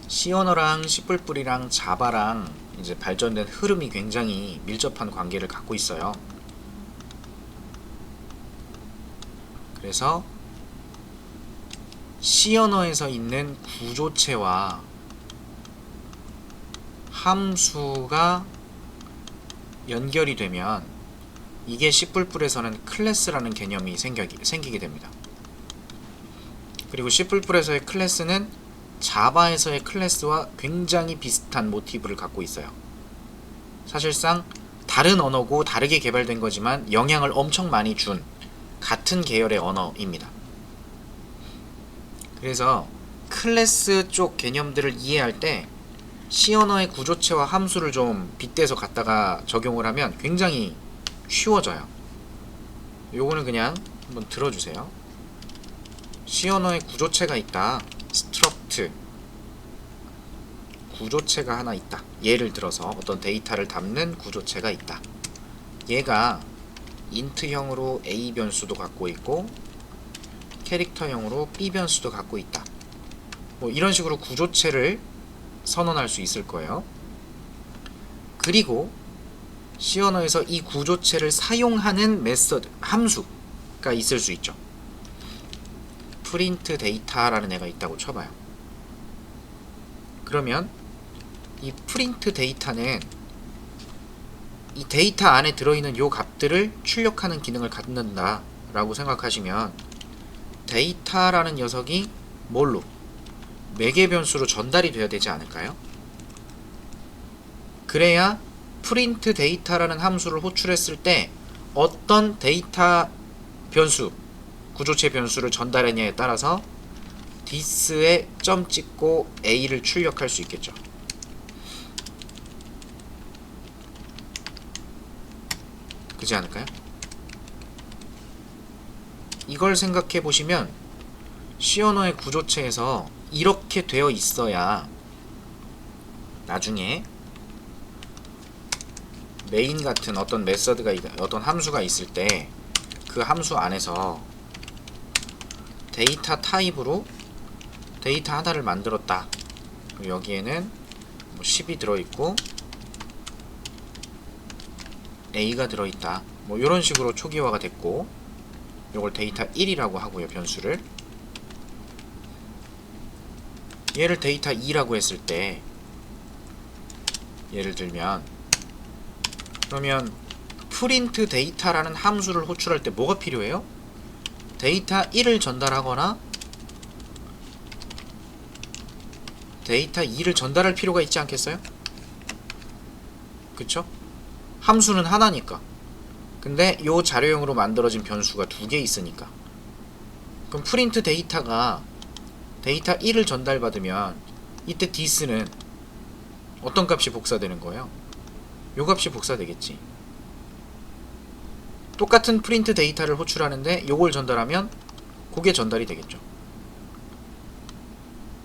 C 언어랑 C++이랑 자바랑 이제 발전된 흐름이 굉장히 밀접한 관계를 갖고 있어요. 그래서 C 언어에서 있는 구조체와 함수가 연결이 되면 이게 C++에서는 클래스라는 개념이 생기게 됩니다. 그리고 C++에서의 클래스는 자바에서의 클래스와 굉장히 비슷한 모티브를 갖고 있어요. 사실상 다른 언어고 다르게 개발된 거지만 영향을 엄청 많이 준 같은 계열의 언어입니다. 그래서 클래스 쪽 개념들을 이해할 때 C 언어의 구조체와 함수를 좀 빗대서 갖다가 적용을 하면 굉장히 쉬워져요. 요거는 그냥 한번 들어주세요. C 언어의 구조체가 있다. struct 구조체가 하나 있다. 예를 들어서 어떤 데이터를 담는 구조체가 있다. 얘가 int형으로 A 변수도 갖고 있고 캐릭터형으로 B 변수도 갖고 있다. 뭐 이런 식으로 구조체를 선언할 수 있을 거예요. 그리고 C 언어에서 이 구조체를 사용하는 메서드, 함수가 있을 수 있죠. print data라는 애가 있다고 쳐봐요. 그러면 이 print data는 이 데이터 안에 들어있는 요 값들을 출력하는 기능을 갖는다 라고 생각하시면 데이터라는 녀석이 뭘로? 매개 변수로 전달이 되어야 되지 않을까요? 그래야 print data라는 함수를 호출했을 때 어떤 데이터 변수, 구조체 변수를 전달했냐에 따라서 this에 점 찍고 a를 출력할 수 있겠죠. 그렇지 않을까요? 이걸 생각해 보시면 C 언어의 구조체에서 이렇게 되어 있어야 나중에 메인 같은 어떤 메서드가 어떤 함수가 있을 때 그 함수 안에서 데이터 타입으로 데이터 하나를 만들었다. 여기에는 뭐 10이 들어있고 A가 들어있다. 뭐 이런 식으로 초기화가 됐고 요걸 데이터 1이라고 하고요. 변수를 얘를 데이터 2라고 했을 때 예를 들면 그러면 print data라는 함수를 호출할 때 뭐가 필요해요? 데이터 1을 전달하거나 데이터 2를 전달할 필요가 있지 않겠어요? 그쵸? 함수는 하나니까. 근데 요 자료형으로 만들어진 변수가 두 개 있으니까. 그럼 print 데이터가 데이터 1을 전달받으면 이때 this는 어떤 값이 복사되는 거예요? 요 값이 복사되겠지. 똑같은 프린트 데이터를 호출하는데 요걸 전달하면 그게 전달이 되겠죠.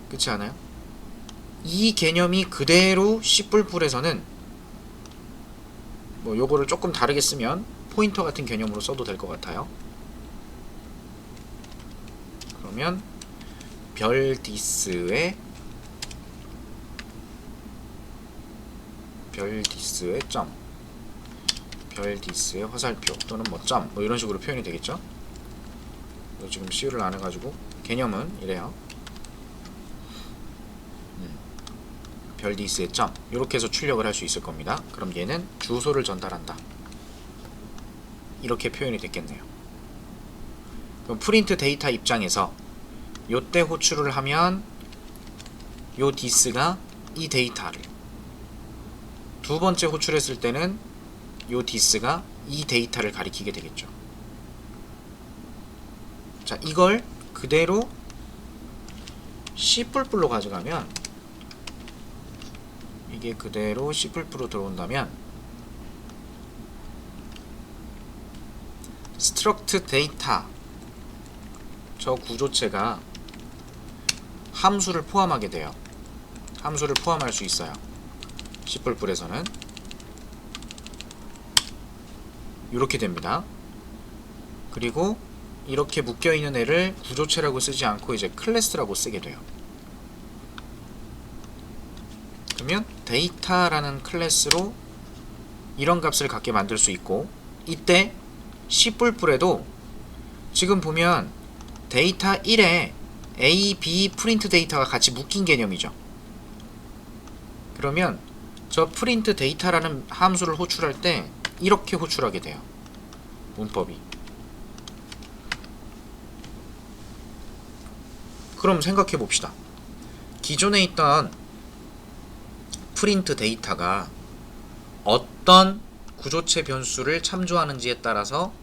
그렇지 않아요? 이 개념이 그대로 C++에서는 뭐 요거를 조금 다르게 쓰면 포인터 같은 개념으로 써도 될 것 같아요. 그러면 별 this의 점, 별 this의 화살표 또는 뭐 점, 뭐 이런 식으로 표현이 되겠죠. 지금 C를 안 해가지고 개념은 이래요. 별 this의 점, 이렇게 해서 출력을 할 수 있을 겁니다. 그럼 얘는 주소를 전달한다. 이렇게 표현이 됐겠네요. 그럼 프린트 데이터 입장에서 요때 호출을 하면 요 this가 이 데이터를, 두 번째 호출했을 때는 요 this가 이 데이터를 가리키게 되겠죠. 자, 이걸 그대로 C++로 가져가면 이게 그대로 C++로 들어온다면 struct data 저 구조체가 함수를 포함하게 돼요. 함수를 포함할 수 있어요. C++에서는 이렇게 됩니다. 그리고 이렇게 묶여있는 애를 구조체라고 쓰지 않고 이제 클래스라고 쓰게 돼요. 그러면 데이터라는 클래스로 이런 값을 갖게 만들 수 있고, 이때 C++에도 지금 보면 데이터 1에 A, B 프린트 데이터가 같이 묶인 개념이죠. 그러면 저 프린트 데이터라는 함수를 호출할 때 이렇게 호출하게 돼요. 문법이. 그럼 생각해 봅시다. 기존에 있던 프린트 데이터가 어떤 구조체 변수를 참조하는지에 따라서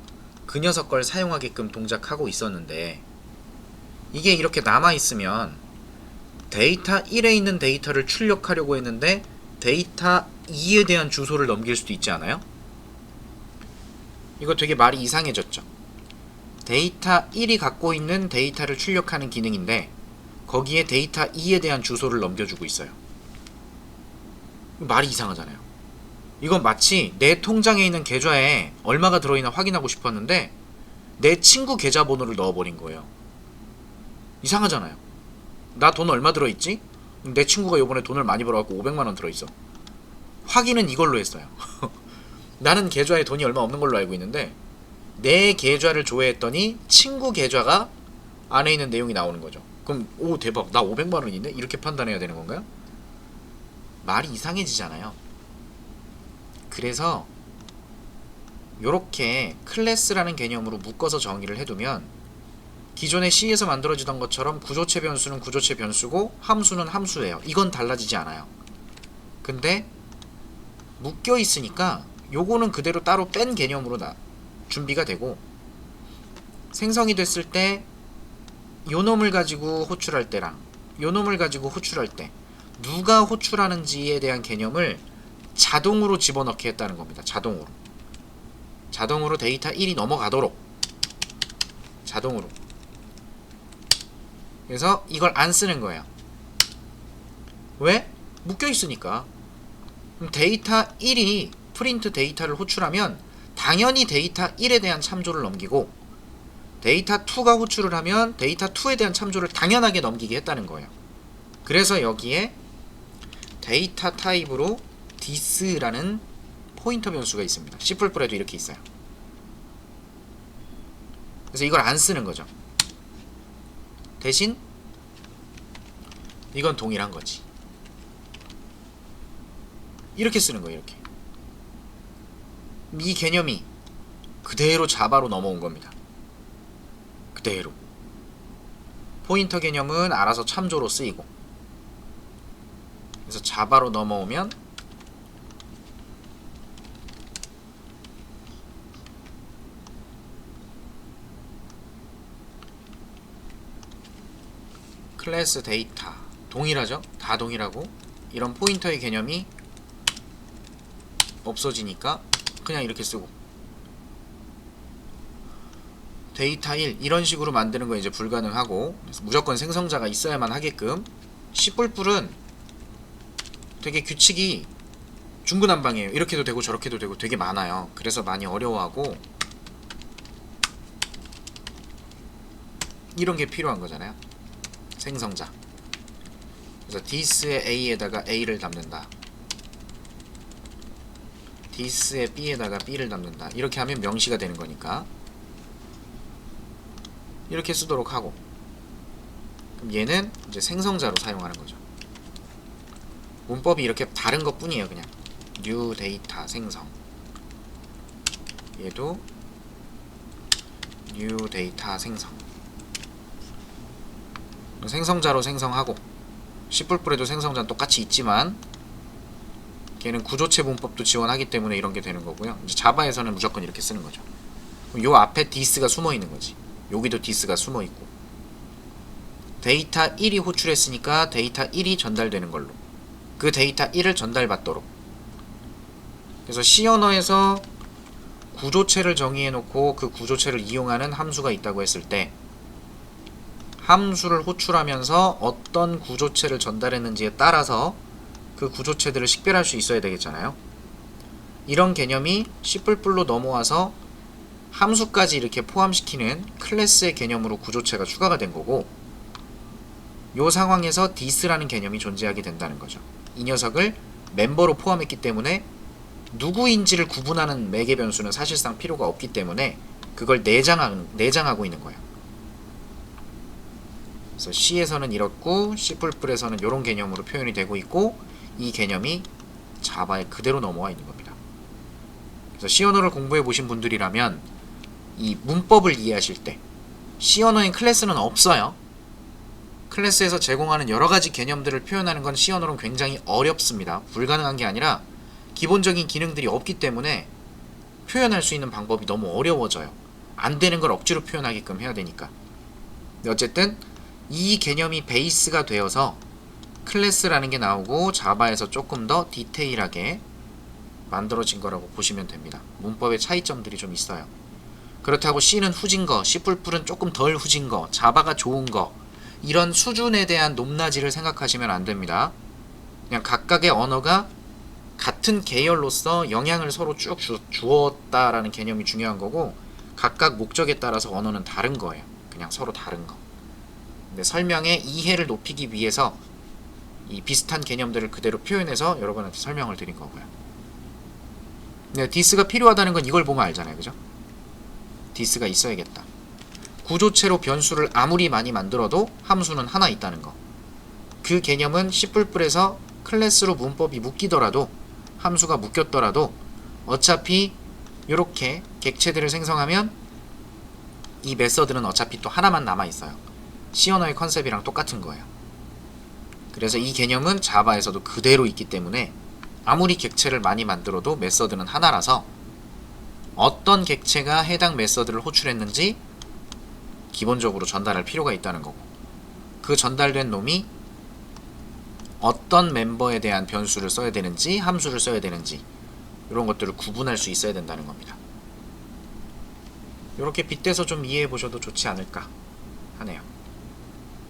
그 녀석 걸 사용하게끔 동작하고 있었는데, 이게 이렇게 남아있으면 데이터 1에 있는 데이터를 출력하려고 했는데 데이터 2에 대한 주소를 넘길 수도 있지 않아요? 이거 되게 말이 이상해졌죠. 데이터 1이 갖고 있는 데이터를 출력하는 기능인데 거기에 데이터 2에 대한 주소를 넘겨주고 있어요. 말이 이상하잖아요. 이건 마치 내 통장에 있는 계좌에 얼마가 들어있나 확인하고 싶었는데 내 친구 계좌번호를 넣어버린 거예요. 이상하잖아요. 나 돈 얼마 들어있지? 내 친구가 요번에 돈을 많이 벌어갖고 500만원 들어있어. 확인은 이걸로 했어요. 나는 계좌에 돈이 얼마 없는 걸로 알고 있는데 내 계좌를 조회했더니 친구 계좌가 안에 있는 내용이 나오는 거죠. 그럼 오 대박, 나 500만원 있네? 이렇게 판단해야 되는 건가요? 말이 이상해지잖아요. 그래서 요렇게 클래스라는 개념으로 묶어서 정의를 해두면 기존의 C에서 만들어지던 것처럼 구조체 변수는 구조체 변수고 함수는 함수예요. 이건 달라지지 않아요. 근데 묶여 있으니까 요거는 그대로 따로 뺀 개념으로 준비가 되고, 생성이 됐을 때 요 놈을 가지고 호출할 때랑 요 놈을 가지고 호출할 때 누가 호출하는지에 대한 개념을 자동으로 집어넣게 했다는 겁니다. 자동으로 데이터 1이 넘어가도록 자동으로. 그래서 이걸 안 쓰는 거예요. 왜? 묶여 있으니까. 그럼 데이터 1이 프린트 데이터를 호출하면 당연히 데이터 1에 대한 참조를 넘기고, 데이터 2가 호출을 하면 데이터 2에 대한 참조를 당연하게 넘기게 했다는 거예요. 그래서 여기에 데이터 타입으로 this라는 포인터 변수가 있습니다. C++에도 이렇게 있어요. 그래서 이걸 안 쓰는 거죠. 대신 이건 동일한 거지. 이렇게 쓰는 거예요. 이렇게. 이 개념이 그대로 자바로 넘어온 겁니다. 그대로. 포인터 개념은 알아서 참조로 쓰이고, 그래서 자바로 넘어오면 클래스 데이터 동일하죠? 다 동일하고 이런 포인터의 개념이 없어지니까 그냥 이렇게 쓰고, 데이터 1 이런 식으로 만드는 거 이제 불가능하고, 그래서 무조건 생성자가 있어야만 하게끔. C++은 되게 규칙이 중구난방이에요. 이렇게도 되고 저렇게도 되고 되게 많아요. 그래서 많이 어려워하고 이런 게 필요한 거잖아요. 생성자. 그래서 this의 a에다가 a를 담는다, this의 b에다가 b를 담는다. 이렇게 하면 명시가 되는 거니까 이렇게 쓰도록 하고, 그럼 얘는 이제 생성자로 사용하는 거죠. 문법이 이렇게 다른 것 뿐이에요. 그냥 new 데이터 생성, 얘도 new 데이터 생성. 생성자로 생성하고, C++에도 생성자는 똑같이 있지만 걔는 구조체 문법도 지원하기 때문에 이런 게 되는 거고요. 이제 자바에서는 무조건 이렇게 쓰는 거죠. 요 앞에 this가 숨어 있는 거지. 여기도 this가 숨어 있고, 데이터 1이 호출했으니까 데이터 1이 전달되는 걸로, 그 데이터 1을 전달받도록. 그래서 C 언어에서 구조체를 정의해 놓고 그 구조체를 이용하는 함수가 있다고 했을 때, 함수를 호출하면서 어떤 구조체를 전달했는지에 따라서 그 구조체들을 식별할 수 있어야 되겠잖아요. 이런 개념이 C++로 넘어와서 함수까지 이렇게 포함시키는 클래스의 개념으로 구조체가 추가가 된 거고, 이 상황에서 this라는 개념이 존재하게 된다는 거죠. 이 녀석을 멤버로 포함했기 때문에 누구인지를 구분하는 매개 변수는 사실상 필요가 없기 때문에 그걸 내장하고 있는 거예요. 그래서 C에서는 이렇고 C++에서는 이런 개념으로 표현이 되고 있고 이 개념이 자바에 그대로 넘어와 있는 겁니다. 그래서 C 언어를 공부해 보신 분들이라면 이 문법을 이해하실 때 C 언어인 클래스는 없어요. 클래스에서 제공하는 여러 가지 개념들을 표현하는 건 C 언어로는 굉장히 어렵습니다. 불가능한 게 아니라 기본적인 기능들이 없기 때문에 표현할 수 있는 방법이 너무 어려워져요. 안 되는 걸 억지로 표현하게끔 해야 되니까. 근데 어쨌든 이 개념이 베이스가 되어서 클래스라는 게 나오고 자바에서 조금 더 디테일하게 만들어진 거라고 보시면 됩니다. 문법의 차이점들이 좀 있어요. 그렇다고 C는 후진 거, C++은 조금 덜 후진 거, 자바가 좋은 거, 이런 수준에 대한 높낮이를 생각하시면 안 됩니다. 그냥 각각의 언어가 같은 계열로서 영향을 서로 쭉 주었다라는 개념이 중요한 거고, 각각 목적에 따라서 언어는 다른 거예요. 그냥 서로 다른 거. 근데 설명의 이해를 높이기 위해서 이 비슷한 개념들을 그대로 표현해서 여러분한테 설명을 드린 거고요. 네, this가 필요하다는 건 이걸 보면 알잖아요. 그죠? this가 있어야겠다. 구조체로 변수를 아무리 많이 만들어도 함수는 하나 있다는 거. 그 개념은 C++에서 클래스로 문법이 묶이더라도, 함수가 묶였더라도 어차피 이렇게 객체들을 생성하면 이 메서드는 어차피 또 하나만 남아있어요. C 언어의 컨셉이랑 똑같은 거예요. 그래서 이 개념은 자바에서도 그대로 있기 때문에 아무리 객체를 많이 만들어도 메서드는 하나라서 어떤 객체가 해당 메서드를 호출했는지 기본적으로 전달할 필요가 있다는 거고, 그 전달된 놈이 어떤 멤버에 대한 변수를 써야 되는지 함수를 써야 되는지 이런 것들을 구분할 수 있어야 된다는 겁니다. 이렇게 빗대서 좀 이해해 보셔도 좋지 않을까 하네요.